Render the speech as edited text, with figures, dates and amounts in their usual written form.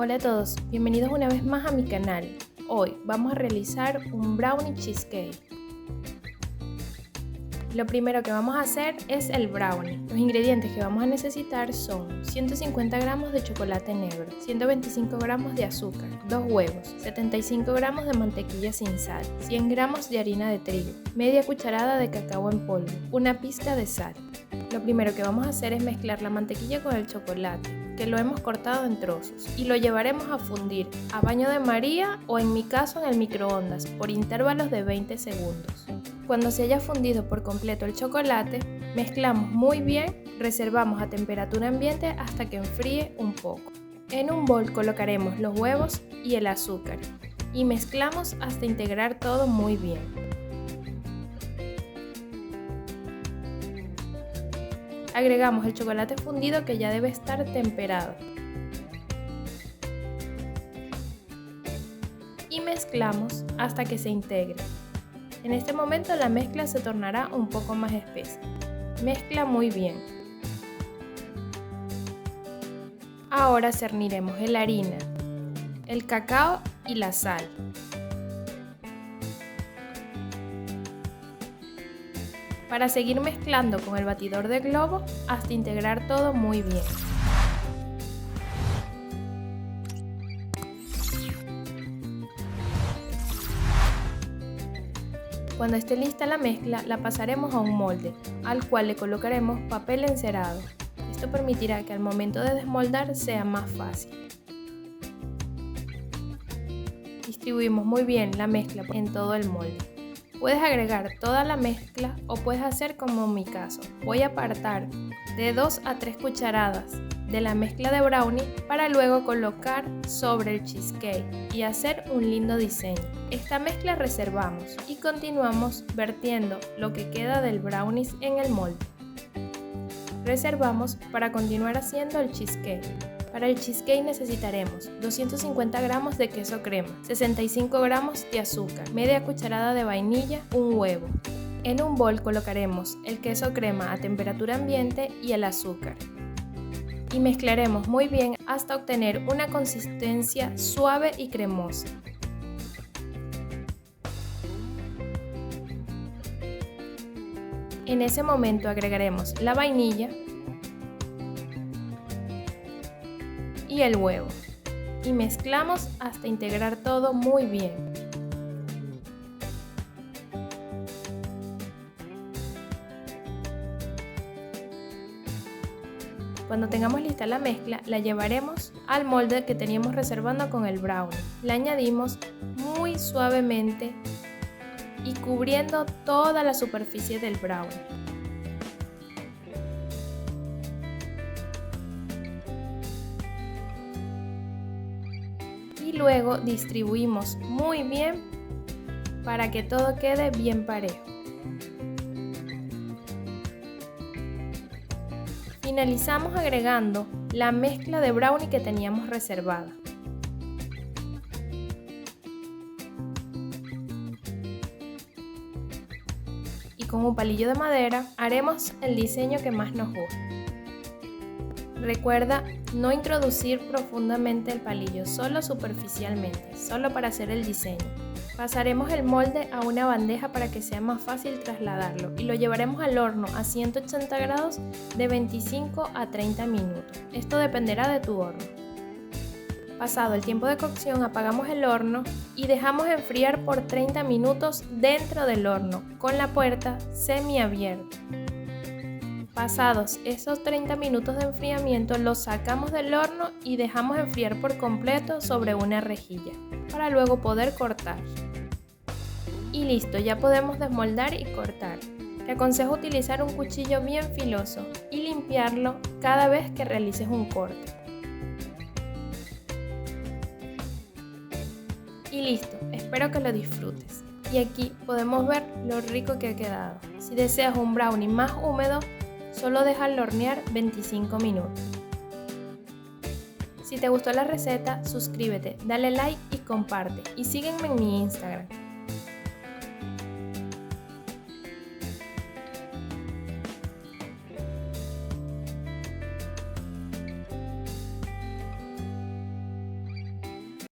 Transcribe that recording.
Hola a todos, bienvenidos una vez más a mi canal. Hoy vamos a realizar un brownie cheesecake. Lo primero que vamos a hacer es el brownie. Los ingredientes que vamos a necesitar son 150 gramos de chocolate negro, 125 gramos de azúcar, 2 huevos, 75 gramos de mantequilla sin sal, 100 gramos de harina de trigo, media cucharada de cacao en polvo, una pizca de sal. Lo primero que vamos a hacer es mezclar la mantequilla con el chocolate, que lo hemos cortado en trozos, y lo llevaremos a fundir a baño de María o en mi caso en el microondas por intervalos de 20 segundos. Cuando se haya fundido por completo el chocolate, mezclamos muy bien, reservamos a temperatura ambiente hasta que enfríe un poco. En un bol colocaremos los huevos y el azúcar y mezclamos hasta integrar todo muy bien. Agregamos el chocolate fundido que ya debe estar temperado. Y mezclamos hasta que se integre. En este momento la mezcla se tornará un poco más espesa. Mezcla muy bien. Ahora cerniremos la harina, el cacao y la sal. Para seguir mezclando con el batidor de globo hasta integrar todo muy bien. Cuando esté lista la mezcla, la pasaremos a un molde, al cual le colocaremos papel encerado. Esto permitirá que al momento de desmoldar sea más fácil. Distribuimos muy bien la mezcla en todo el molde. Puedes agregar toda la mezcla o puedes hacer como en mi caso. Voy a apartar de 2 a 3 cucharadas de la mezcla de brownie para luego colocar sobre el cheesecake y hacer un lindo diseño. Esta mezcla reservamos y continuamos vertiendo lo que queda del brownies en el molde. Reservamos para continuar haciendo el cheesecake. Para el cheesecake necesitaremos 250 gramos de queso crema, 65 gramos de azúcar, media cucharada de vainilla, un huevo. En un bol colocaremos el queso crema a temperatura ambiente y el azúcar. Y mezclaremos muy bien hasta obtener una consistencia suave y cremosa. En ese momento agregaremos la vainilla y el huevo y mezclamos hasta integrar todo muy bien. Cuando tengamos lista la mezcla, la llevaremos al molde que teníamos reservando con el brownie. La añadimos muy suavemente y cubriendo toda la superficie del brownie. Y luego distribuimos muy bien para que todo quede bien parejo. Finalizamos agregando la mezcla de brownie que teníamos reservada. Y con un palillo de madera haremos el diseño que más nos gusta. Recuerda no introducir profundamente el palillo, solo superficialmente, solo para hacer el diseño. Pasaremos el molde a una bandeja para que sea más fácil trasladarlo y lo llevaremos al horno a 180 grados de 25 a 30 minutos. Esto dependerá de tu horno. Pasado el tiempo de cocción, apagamos el horno y dejamos enfriar por 30 minutos dentro del horno con la puerta semiabierta. Pasados esos 30 minutos de enfriamiento, los sacamos del horno y dejamos enfriar por completo sobre una rejilla para luego poder cortar. Y listo, ya podemos desmoldar y cortar. Te aconsejo utilizar un cuchillo bien filoso y limpiarlo cada vez que realices un corte. Y listo, espero que lo disfrutes. Y aquí podemos ver lo rico que ha quedado. Si deseas un brownie más húmedo, solo déjalo hornear 25 minutos. Si te gustó la receta, suscríbete, dale like y comparte. Y sígueme en mi Instagram.